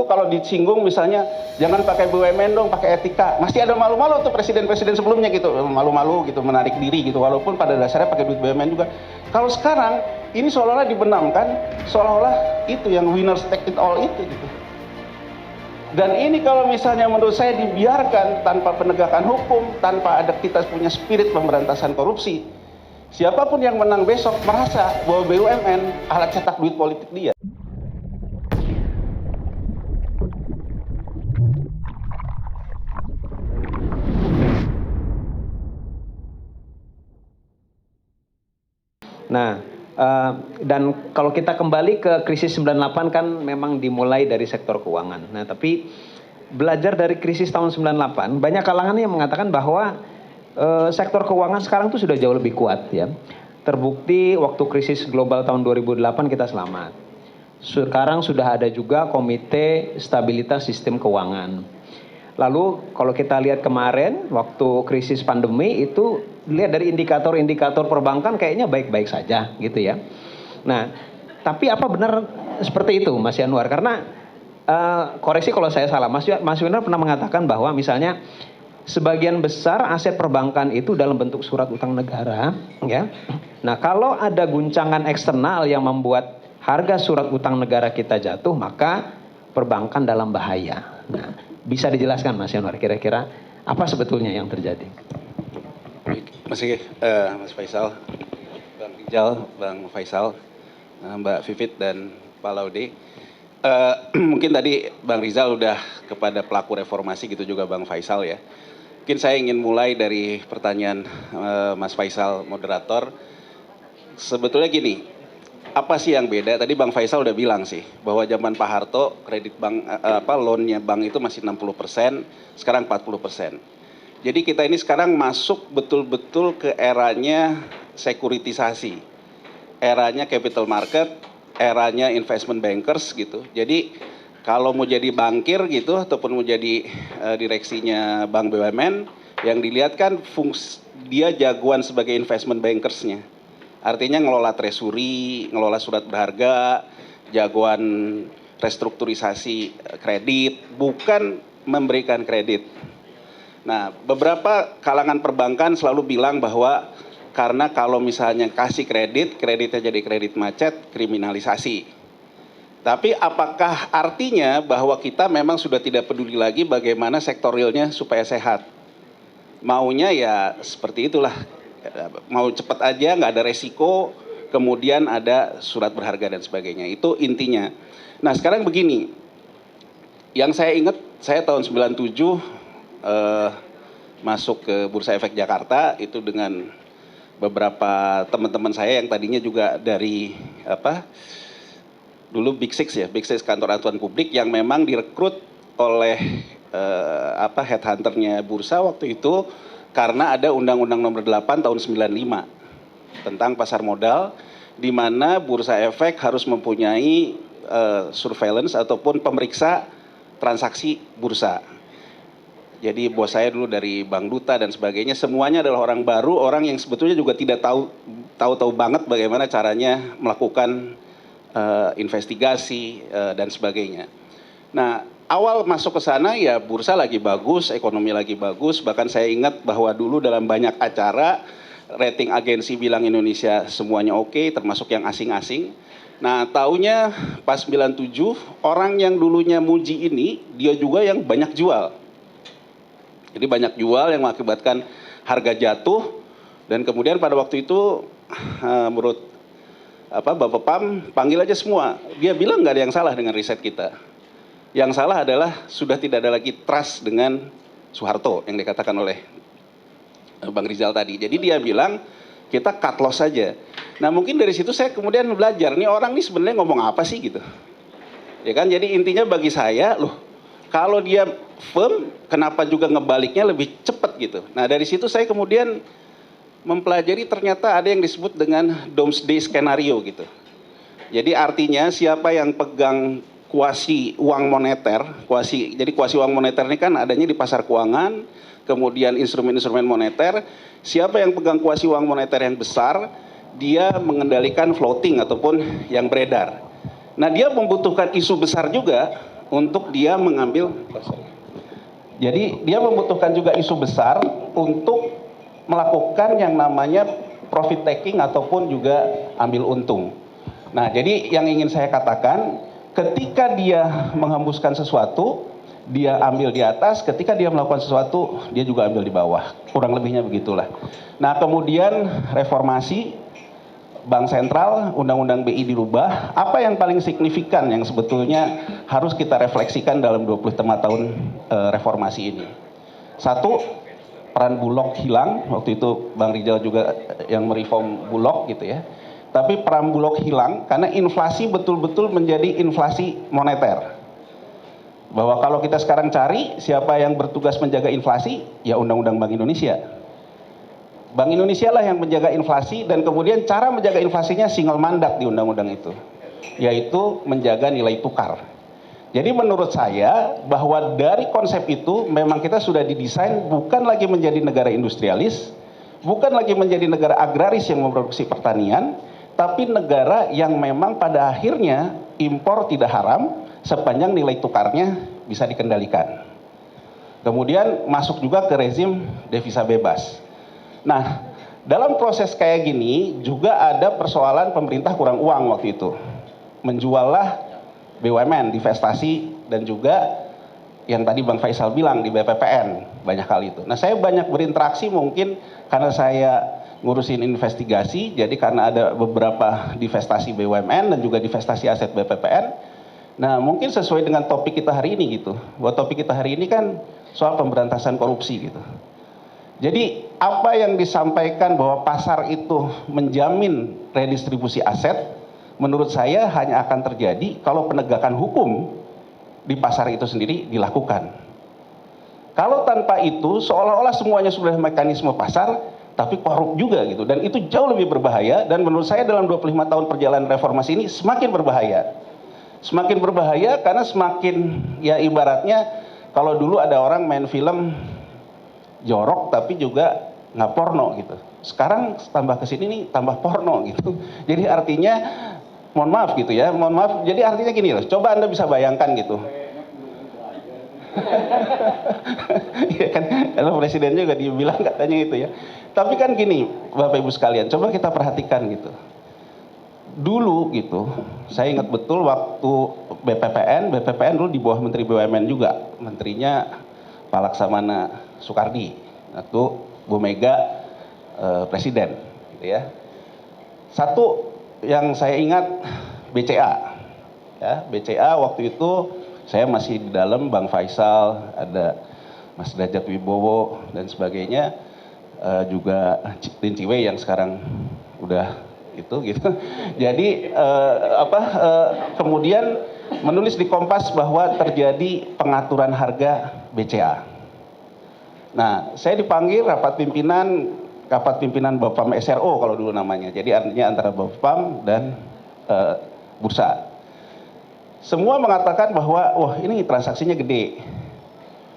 Kalau disinggung misalnya jangan pakai BUMN dong, pakai etika, masih ada malu-malu tuh presiden-presiden sebelumnya gitu, malu-malu gitu, menarik diri gitu, walaupun pada dasarnya pakai duit BUMN juga. Kalau sekarang ini seolah-olah dibenamkan, seolah-olah itu yang winners take it all itu gitu. Dan ini kalau misalnya menurut saya dibiarkan tanpa penegakan hukum, tanpa ada kita punya spirit pemberantasan korupsi, siapapun yang menang besok merasa bahwa BUMN alat cetak duit politik dia. Nah, dan kalau kita kembali ke krisis 98 kan memang dimulai dari sektor keuangan. Nah, tapi belajar dari krisis tahun 98, banyak kalangan yang mengatakan bahwa sektor keuangan sekarang tuh sudah jauh lebih kuat ya. Terbukti waktu krisis global tahun 2008 kita selamat. Sekarang sudah ada juga Komite Stabilitas Sistem Keuangan. Lalu kalau kita lihat kemarin waktu krisis pandemi itu lihat dari indikator-indikator perbankan kayaknya baik-baik saja gitu ya. Nah, tapi apa benar seperti itu Mas Yanuar? Karena koreksi kalau saya salah, Mas Yanuar pernah mengatakan bahwa misalnya sebagian besar aset perbankan itu dalam bentuk surat utang negara ya. Nah, kalau ada guncangan eksternal yang membuat harga surat utang negara kita jatuh, maka perbankan dalam bahaya. Nah, bisa dijelaskan Mas Yanuar kira-kira apa sebetulnya yang terjadi? Mas Faisal, Bang Rijal, Bang Faisal, Mbak Vivit dan Pak Laude. Mungkin tadi Bang Rizal udah kepada pelaku reformasi gitu juga Bang Faisal ya. Mungkin saya ingin mulai dari pertanyaan Mas Faisal moderator. Sebetulnya gini, apa sih yang beda? Tadi Bang Faisal udah bilang sih bahwa zaman Pak Harto kredit bank loannya bank itu masih 60%, sekarang 40%. Jadi kita ini sekarang masuk betul-betul ke eranya sekuritisasi, eranya capital market, eranya investment bankers gitu. Jadi kalau mau jadi bankir gitu ataupun mau jadi direksinya bank BUMN, yang dilihat kan dia jagoan sebagai investment bankersnya. Artinya ngelola treasury, ngelola surat berharga, jagoan restrukturisasi kredit, bukan memberikan kredit. Nah, beberapa kalangan perbankan selalu bilang bahwa karena kalau misalnya kasih kredit, kreditnya jadi kredit macet, kriminalisasi. Tapi apakah artinya bahwa kita memang sudah tidak peduli lagi bagaimana sektor realnya supaya sehat? Maunya ya seperti itulah, mau cepat aja, nggak ada resiko, kemudian ada surat berharga dan sebagainya. Itu intinya. Nah sekarang begini, yang saya ingat, saya tahun 97 masuk ke Bursa Efek Jakarta itu dengan beberapa teman-teman saya yang tadinya juga dari dulu Big Six ya, Big Six kantor aduan publik yang memang direkrut oleh headhunternya bursa waktu itu karena ada Undang-Undang Nomor 8 tahun 95 tentang pasar modal di mana Bursa Efek harus mempunyai surveillance ataupun pemeriksa transaksi bursa. Jadi bos saya dulu dari Bank Duta dan sebagainya, semuanya adalah orang baru, orang yang sebetulnya juga tidak tahu banget bagaimana caranya melakukan investigasi dan sebagainya. Nah, awal masuk ke sana ya bursa lagi bagus, ekonomi lagi bagus, bahkan saya ingat bahwa dulu dalam banyak acara rating agensi bilang Indonesia semuanya oke, termasuk yang asing-asing. Nah, taunya pas 97 orang yang dulunya muji ini, dia juga yang banyak jual. Jadi banyak jual yang mengakibatkan harga jatuh dan kemudian pada waktu itu menurut Bapak Pam panggil aja semua. Dia bilang nggak ada yang salah dengan riset kita. Yang salah adalah sudah tidak ada lagi trust dengan Soeharto yang dikatakan oleh Bang Rizal tadi. Jadi dia bilang kita cut loss saja. Nah mungkin dari situ saya kemudian belajar nih orang ini sebenarnya ngomong apa sih gitu. Ya kan jadi intinya bagi saya kalau dia firm, kenapa juga ngebaliknya lebih cepat gitu. Nah dari situ saya kemudian mempelajari ternyata ada yang disebut dengan doomsday skenario gitu. Jadi artinya siapa yang pegang kuasi uang moneter, jadi kuasi uang moneter ini kan adanya di pasar keuangan, kemudian instrumen-instrumen moneter, siapa yang pegang kuasi uang moneter yang besar, dia mengendalikan floating ataupun yang beredar. Nah dia membutuhkan isu besar juga untuk dia mengambil, jadi dia membutuhkan juga isu besar untuk melakukan yang namanya profit taking ataupun juga ambil untung. Nah, jadi yang ingin saya katakan, ketika dia menghembuskan sesuatu, dia ambil di atas, ketika dia melakukan sesuatu, dia juga ambil di bawah. Kurang lebihnya begitulah. Nah, kemudian reformasi, Bank Sentral, Undang-Undang BI dirubah. Apa yang paling signifikan yang sebetulnya harus kita refleksikan dalam 25 tahun reformasi ini? Satu, peran Bulog hilang. Waktu itu Bang Rizal juga yang mereform Bulog gitu ya. Tapi peran Bulog hilang karena inflasi betul-betul menjadi inflasi moneter. Bahwa kalau kita sekarang cari siapa yang bertugas menjaga inflasi, ya Undang-Undang Bank Indonesia. Bank Indonesia lah yang menjaga inflasi, dan kemudian cara menjaga inflasinya single mandat di undang-undang itu, yaitu menjaga nilai tukar. Jadi menurut saya bahwa dari konsep itu memang kita sudah didesain bukan lagi menjadi negara industrialis, bukan lagi menjadi negara agraris yang memproduksi pertanian, tapi negara yang memang pada akhirnya impor tidak haram sepanjang nilai tukarnya bisa dikendalikan. Kemudian masuk juga ke rezim devisa bebas. Nah, dalam proses kayak gini juga ada persoalan pemerintah kurang uang waktu itu. Menjuallah BUMN, divestasi, dan juga yang tadi Bang Faisal bilang di BPPN, banyak kali itu. Nah, saya banyak berinteraksi mungkin karena saya ngurusin investigasi, jadi karena ada beberapa divestasi BUMN dan juga divestasi aset BPPN. Nah, mungkin sesuai dengan topik kita hari ini gitu. Buat topik kita hari ini kan soal pemberantasan korupsi gitu. Jadi apa yang disampaikan bahwa pasar itu menjamin redistribusi aset, menurut saya hanya akan terjadi kalau penegakan hukum di pasar itu sendiri dilakukan. Kalau tanpa itu seolah-olah semuanya sudah mekanisme pasar, tapi korup juga gitu. Dan itu jauh lebih berbahaya, dan menurut saya dalam 25 tahun perjalanan reformasi ini semakin berbahaya. Semakin berbahaya karena semakin, ya ibaratnya kalau dulu ada orang main film jorok tapi juga nggak porno gitu. Sekarang tambah kesini nih tambah porno gitu. Jadi artinya, mohon maaf gitu ya, mohon maaf. Jadi artinya gini loh, coba Anda bisa bayangkan gitu. Iya kan, karena presiden juga dia bilang katanya itu ya. Tapi kan gini, Bapak Ibu sekalian, coba kita perhatikan gitu. Dulu gitu, saya ingat betul waktu BPPN dulu di bawah Menteri BUMN juga, menterinya Pak Laksamana Soekardi, atau Bu Mega presiden, gitu ya. Satu yang saya ingat BCA, ya BCA waktu itu saya masih di dalam, Bang Faisal, ada Mas Derajat Wibowo dan sebagainya, juga Lin Ciwei yang sekarang udah itu gitu. Jadi kemudian menulis di Kompas bahwa terjadi pengaturan harga BCA. Nah, saya dipanggil rapat pimpinan Bapam SRO kalau dulu namanya. Jadi artinya antara Bapam dan bursa. Semua mengatakan bahwa wah ini transaksinya gede.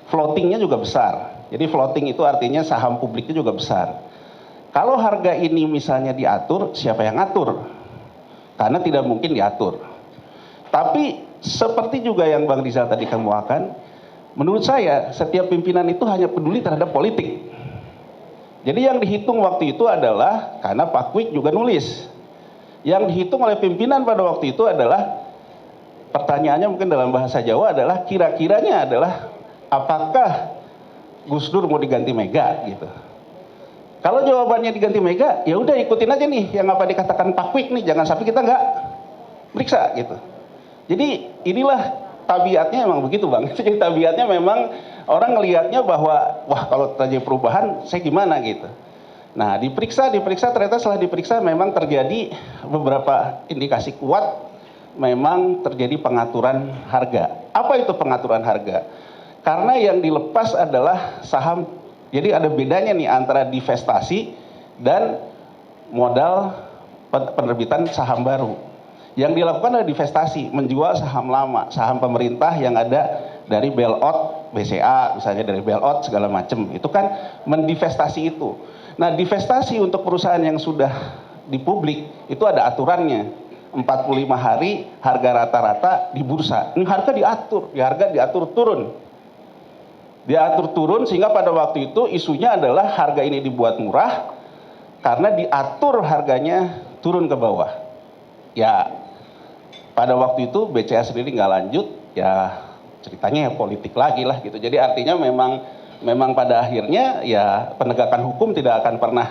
Floatingnya juga besar. Jadi floating itu artinya saham publiknya juga besar. Kalau harga ini misalnya diatur, siapa yang ngatur? Karena tidak mungkin diatur. Tapi seperti juga yang Bang Rizal tadi kemukakan, menurut saya setiap pimpinan itu hanya peduli terhadap politik. Jadi yang dihitung waktu itu adalah, karena Pak Kwik juga nulis, yang dihitung oleh pimpinan pada waktu itu adalah, pertanyaannya mungkin dalam bahasa Jawa adalah kira-kiranya adalah apakah Gus Dur mau diganti Mega gitu. Kalau jawabannya diganti Mega, ya udah ikutin aja nih yang apa dikatakan Pak Kwik nih, jangan sampai kita nggak periksa gitu. Jadi inilah tabiatnya emang begitu Bang. Jadi tabiatnya memang orang ngelihatnya bahwa wah kalau terjadi perubahan saya gimana gitu. Nah diperiksa ternyata setelah diperiksa memang terjadi beberapa indikasi kuat memang terjadi pengaturan harga. Apa itu pengaturan harga? Karena yang dilepas adalah saham. Jadi ada bedanya nih antara divestasi dan modal penerbitan saham baru. Yang dilakukan adalah divestasi, menjual saham lama, saham pemerintah yang ada dari bailout BCA, misalnya dari bailout segala macam. Itu kan mendivestasi itu. Nah, divestasi untuk perusahaan yang sudah di publik itu ada aturannya. 45 hari harga rata-rata di bursa. Ini harga diatur turun. Diatur turun sehingga pada waktu itu isunya adalah harga ini dibuat murah karena diatur harganya turun ke bawah. Ya, pada waktu itu BCA sendiri nggak lanjut, ya ceritanya ya politik lagi lah gitu. Jadi artinya memang pada akhirnya ya penegakan hukum tidak akan pernah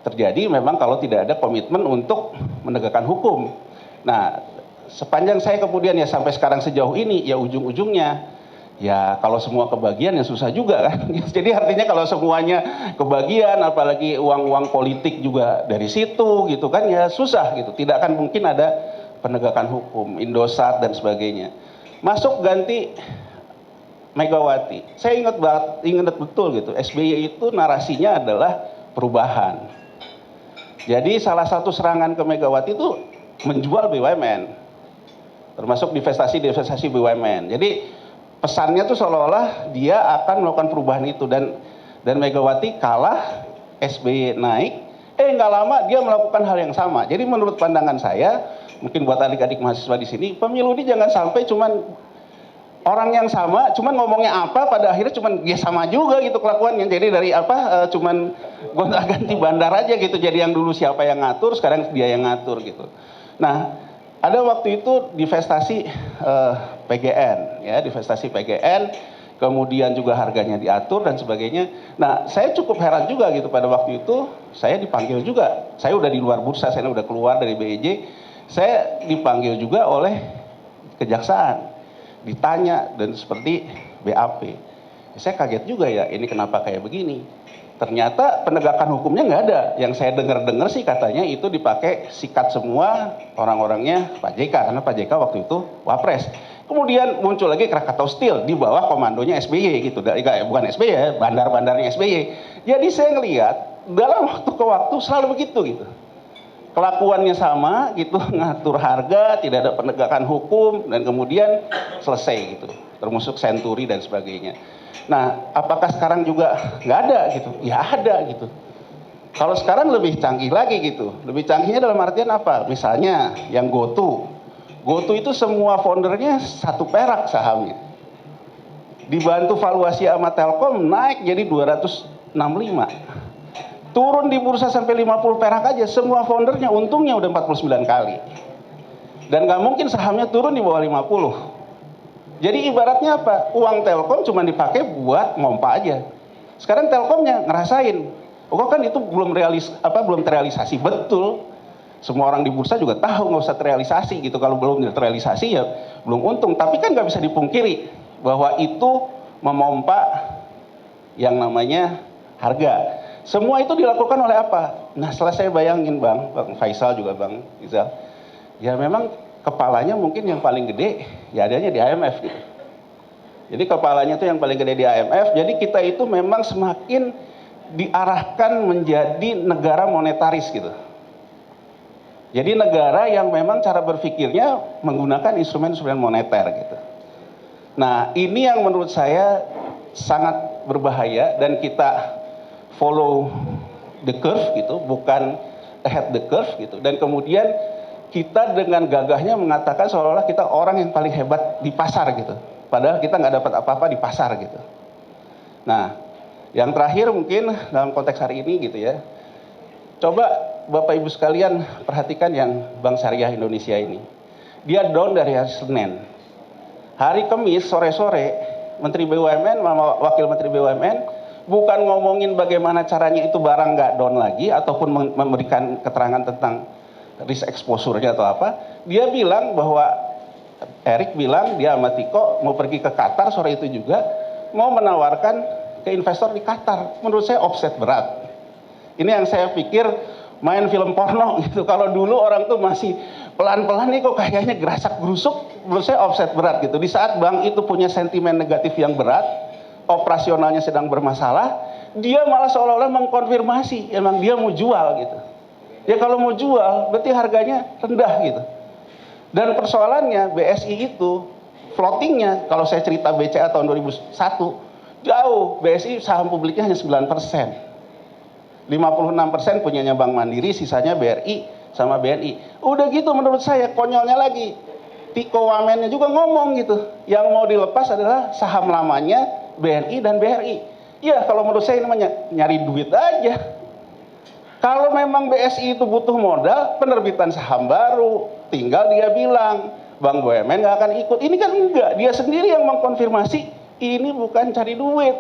terjadi memang kalau tidak ada komitmen untuk menegakkan hukum. Nah, sepanjang saya kemudian ya sampai sekarang sejauh ini ya ujung-ujungnya ya kalau semua kebagian ya susah juga kan. Jadi artinya kalau semuanya kebagian apalagi uang-uang politik juga dari situ gitu kan ya susah gitu. Tidak akan mungkin ada penegakan hukum, Indosat dan sebagainya. Masuk ganti Megawati. Saya ingat betul gitu. SBY itu narasinya adalah perubahan. Jadi salah satu serangan ke Megawati itu menjual BUMN. Termasuk divestasi BUMN. Jadi pesannya tuh seolah-olah dia akan melakukan perubahan itu dan Megawati kalah, SBY naik, nggak lama dia melakukan hal yang sama. Jadi menurut pandangan saya, mungkin buat adik-adik mahasiswa di sini, pemilu ini jangan sampai cuman orang yang sama, cuman ngomongnya apa, pada akhirnya cuman ya sama juga gitu kelakuannya. Jadi dari cuman gonta-ganti bandar aja gitu. Jadi yang dulu siapa yang ngatur, sekarang dia yang ngatur gitu. Nah, ada waktu itu divestasi PGN, ya divestasi PGN, kemudian juga harganya diatur dan sebagainya. Nah, saya cukup heran juga gitu pada waktu itu, saya dipanggil juga. Saya udah di luar bursa, saya udah keluar dari BEJ, saya dipanggil juga oleh kejaksaan, ditanya dan seperti BAP. Saya kaget juga ya, ini kenapa kayak begini. Ternyata penegakan hukumnya nggak ada. Yang saya dengar sih katanya itu dipakai sikat semua orang-orangnya Pak JK. Karena Pak JK waktu itu wapres. Kemudian muncul lagi Krakatau Steel di bawah komandonya SBY gitu. Bukan SBY ya, bandar-bandarnya SBY. Jadi saya ngelihat dalam waktu ke waktu selalu begitu gitu. Kelakuannya sama gitu, ngatur harga, tidak ada penegakan hukum, dan kemudian selesai gitu. Termasuk Senturi dan sebagainya. Nah, apakah sekarang juga nggak ada gitu? Ya ada gitu. Kalau sekarang lebih canggih lagi gitu. Lebih canggihnya dalam artian apa? Misalnya yang GoTo. GoTo itu semua foundernya 1 perak sahamnya. Dibantu valuasi sama Telkom naik jadi 265. Turun di bursa sampai 50 perak aja. Semua foundernya untungnya udah 49 kali. Dan nggak mungkin sahamnya turun di bawah 50. Jadi ibaratnya apa? Uang Telkom cuma dipakai buat ngompa aja. Sekarang Telkomnya ngerasain, kan itu belum terrealisasi betul. Semua orang di bursa juga tahu nggak usah terrealisasi gitu. Kalau belum terrealisasi ya belum untung. Tapi kan nggak bisa dipungkiri bahwa itu memompa yang namanya harga. Semua itu dilakukan oleh apa? Nah, setelah saya bayangin Bang Faisal juga Bang Rizal, ya memang kepalanya mungkin yang paling gede ya adanya di IMF gitu. Jadi kepalanya itu yang paling gede di IMF. Jadi kita itu memang semakin diarahkan menjadi negara monetaris gitu. Jadi negara yang memang cara berpikirnya menggunakan instrumen-instrumen moneter gitu. Nah, ini yang menurut saya sangat berbahaya dan kita follow the curve gitu, bukan ahead the curve gitu. Dan kemudian kita dengan gagahnya mengatakan seolah-olah kita orang yang paling hebat di pasar gitu. Padahal kita nggak dapat apa-apa di pasar gitu. Nah, yang terakhir mungkin dalam konteks hari ini gitu ya. Coba Bapak Ibu sekalian perhatikan yang Bank Syariah Indonesia ini. Dia down dari hari Senin. Hari Kamis sore-sore Menteri BUMN, Wakil Menteri BUMN bukan ngomongin bagaimana caranya itu barang nggak down lagi ataupun memberikan keterangan tentang risk exposure-nya atau apa. Dia bilang bahwa Erik bilang dia sama Tiko mau pergi ke Qatar sore itu juga, mau menawarkan ke investor di Qatar. Menurut saya offset berat. Ini yang saya pikir main film porno gitu. Kalau dulu orang tuh masih pelan-pelan nih kok kayaknya gerasak gerusuk, menurut saya offset berat gitu. Di saat bank itu punya sentimen negatif yang berat, operasionalnya sedang bermasalah, dia malah seolah-olah mengkonfirmasi emang dia mau jual gitu. Ya kalau mau jual berarti harganya rendah gitu. Dan persoalannya BSI itu floatingnya, kalau saya cerita BCA tahun 2001 jauh, BSI saham publiknya hanya 9%. 56% punyanya Bank Mandiri, sisanya BRI. sama BNI. Udah gitu menurut saya konyolnya lagi, Tiko Wamennya juga ngomong gitu, yang mau dilepas adalah saham lamanya BNI dan BRI. Ya kalau menurut saya ini nyari duit aja. Kalau memang BSI itu butuh modal, penerbitan saham baru, tinggal dia bilang, Bank BUMN nggak akan ikut. Ini kan enggak, dia sendiri yang mengkonfirmasi, ini bukan cari duit.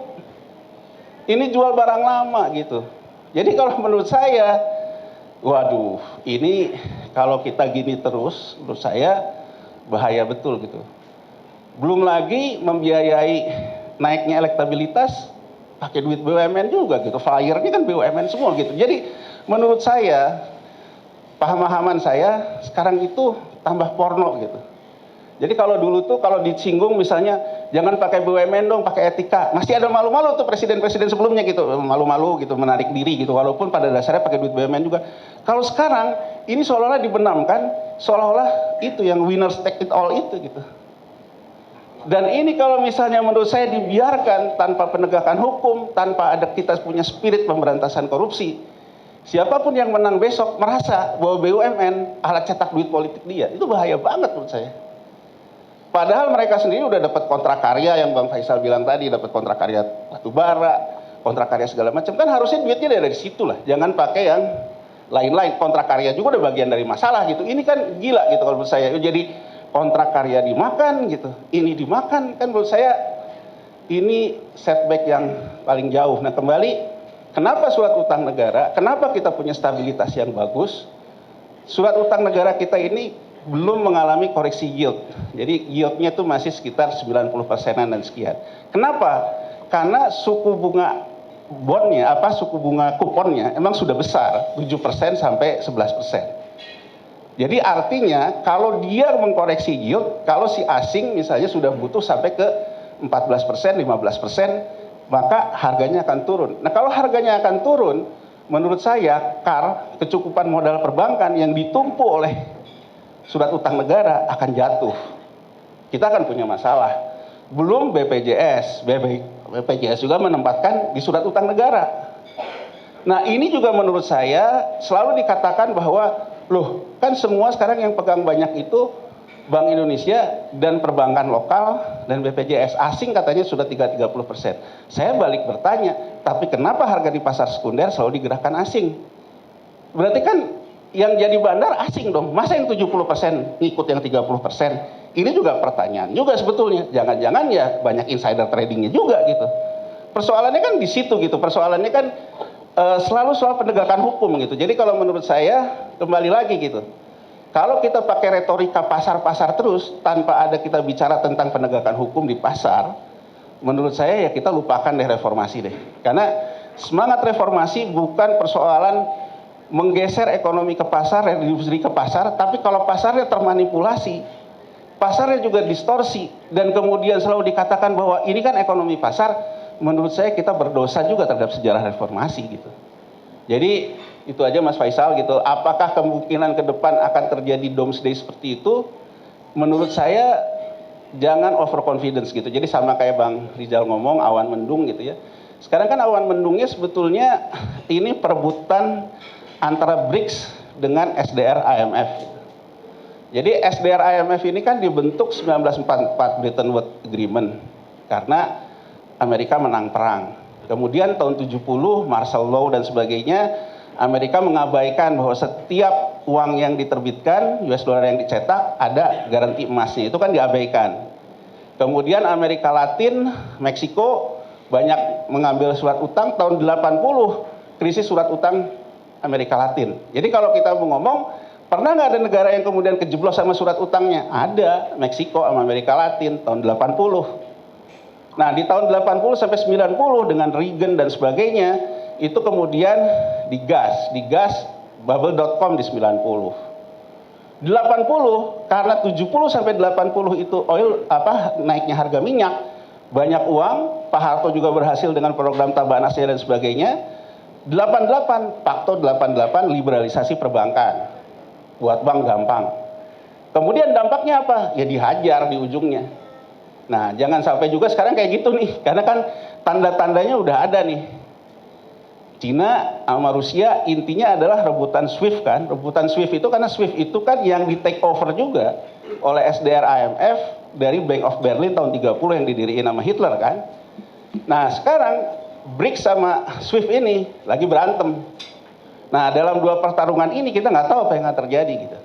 Ini jual barang lama gitu. Jadi kalau menurut saya, waduh, ini kalau kita gini terus, menurut saya bahaya betul gitu. Belum lagi membiayai naiknya elektabilitas, pakai duit BUMN juga gitu. Flyernya kan BUMN semua gitu. Jadi menurut saya, pemahaman saya sekarang itu tambah porno gitu. Jadi kalau dulu tuh kalau disinggung misalnya jangan pakai BUMN dong, pakai etika. Masih ada malu-malu tuh presiden-presiden sebelumnya gitu, malu-malu gitu, menarik diri gitu. Walaupun pada dasarnya pakai duit BUMN juga. Kalau sekarang ini seolah-olah dibenamkan, seolah-olah itu yang winners take it all itu gitu. Dan ini kalau misalnya menurut saya dibiarkan tanpa penegakan hukum, tanpa ada kita punya spirit pemberantasan korupsi, siapapun yang menang besok merasa bahwa BUMN alat cetak duit politik dia, itu bahaya banget menurut saya. Padahal mereka sendiri udah dapat kontrak karya yang Bang Faisal bilang tadi, dapat kontrak karya batubara, kontrak karya segala macam, kan harusnya duitnya dari situ lah, jangan pakai yang lain-lain. Kontrak karya juga udah bagian dari masalah gitu. Ini kan gila gitu kalau menurut saya. Jadi kontrak karya dimakan gitu, ini dimakan, kan menurut saya ini setback yang paling jauh. Nah kembali, kenapa surat utang negara, kenapa kita punya stabilitas yang bagus? Surat utang negara kita ini belum mengalami koreksi yield. Jadi yieldnya itu masih sekitar 90%-an dan sekian. Kenapa? Karena suku bunga bondnya, suku bunga kuponnya emang sudah besar, 7% sampai 11%. Jadi artinya kalau dia mengkoreksi yield, kalau si asing misalnya sudah butuh sampai ke 14%, 15%, maka harganya akan turun. Nah kalau harganya akan turun, menurut saya kecukupan modal perbankan yang ditumpu oleh surat utang negara akan jatuh. Kita akan punya masalah. Belum BPJS juga menempatkan di surat utang negara. Nah ini juga menurut saya selalu dikatakan bahwa loh kan semua sekarang yang pegang banyak itu Bank Indonesia dan perbankan lokal dan BPJS, asing katanya sudah 30%. Saya balik bertanya, tapi kenapa harga di pasar sekunder selalu digerakkan asing? Berarti kan yang jadi bandar asing dong, masa yang 70% ngikut yang 30%? Ini juga pertanyaan juga sebetulnya, jangan-jangan ya banyak insider tradingnya juga gitu. Persoalannya kan di situ gitu, persoalannya kan selalu soal penegakan hukum gitu. Jadi kalau menurut saya kembali lagi gitu, kalau kita pakai retorika pasar-pasar terus tanpa ada kita bicara tentang penegakan hukum di pasar, menurut saya ya kita lupakan deh reformasi deh. Karena semangat reformasi bukan persoalan menggeser ekonomi ke pasar, industri ke pasar, tapi kalau pasarnya termanipulasi, pasarnya juga distorsi, dan kemudian selalu dikatakan bahwa ini kan ekonomi pasar, menurut saya kita berdosa juga terhadap sejarah reformasi gitu. Jadi itu aja Mas Faisal gitu. Apakah kemungkinan ke depan akan terjadi doomsday seperti itu? Menurut saya jangan overconfidence gitu. Jadi sama kayak Bang Rizal ngomong awan mendung gitu ya. Sekarang kan awan mendungnya sebetulnya ini perebutan antara BRICS dengan SDR IMF. Jadi SDR IMF ini kan dibentuk 1944 Bretton Woods Agreement karena Amerika menang perang. Kemudian tahun 70 Marshall Law dan sebagainya, Amerika mengabaikan bahwa setiap uang yang diterbitkan, US dollar yang dicetak, ada garansi emasnya. Itu kan diabaikan. Kemudian Amerika Latin, Meksiko, banyak mengambil surat utang. Tahun 80, krisis surat utang Amerika Latin. Jadi kalau kita mau ngomong, pernah nggak ada negara yang kemudian kejeblos sama surat utangnya? Ada, Meksiko sama Amerika Latin, tahun 80. Nah di tahun 80 sampai 90 dengan Reagan dan sebagainya, itu kemudian digas bubble.com di 90. 80 karena 70 sampai 80 itu oil naiknya harga minyak, banyak uang, Pak Harto juga berhasil dengan program Tabanasnya dan sebagainya. 88 Pakto 88 liberalisasi perbankan. Buat bank gampang. Kemudian dampaknya apa? Ya dihajar di ujungnya. Nah, jangan sampai juga sekarang kayak gitu nih, karena kan tanda-tandanya udah ada nih. Cina sama Rusia intinya adalah rebutan SWIFT kan. Rebutan SWIFT itu karena SWIFT itu kan yang di take over juga oleh SDR IMF dari Bank of Berlin tahun 30 yang didiriin sama Hitler kan. Nah sekarang BRICS sama SWIFT ini lagi berantem. Nah dalam dua pertarungan ini kita nggak tahu apa yang akan terjadi gitu.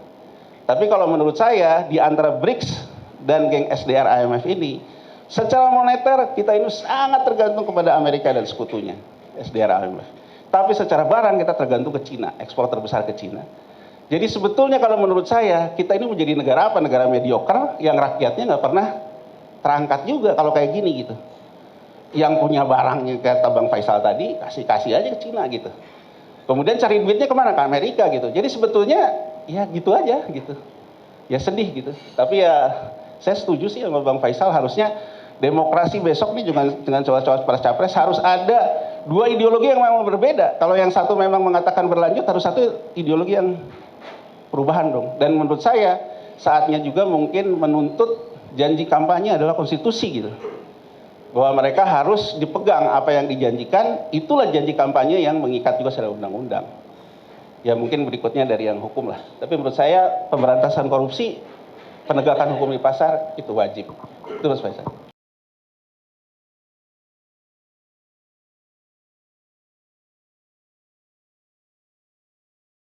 Tapi kalau menurut saya di antara BRICS dan geng SDR IMF ini, secara moneter kita ini sangat tergantung kepada Amerika dan sekutunya SDR IMF. Tapi secara barang kita tergantung ke Cina, ekspor terbesar ke Cina. Jadi sebetulnya kalau menurut saya kita ini menjadi negara apa? Negara mediocre yang rakyatnya nggak pernah terangkat juga kalau kayak gini gitu. Yang punya barangnya kata Bang Faisal tadi kasih aja ke Cina gitu. Kemudian cari duitnya kemana? Ke Amerika gitu. Jadi sebetulnya ya gitu aja gitu. Ya sedih gitu. Tapi ya saya setuju sih sama Bang Faisal, harusnya demokrasi besok nih dengan capres harus ada dua ideologi yang memang berbeda. Kalau yang satu memang mengatakan berlanjut, harus satu ideologi yang perubahan dong. Dan menurut saya saatnya juga mungkin menuntut janji kampanye adalah konstitusi gitu. Bahwa mereka harus dipegang apa yang dijanjikan, itulah janji kampanye yang mengikat juga secara undang-undang. Ya mungkin berikutnya dari yang hukum lah. Tapi menurut saya pemberantasan korupsi, penegakan hukum di pasar itu wajib. Itu Mas Faisal.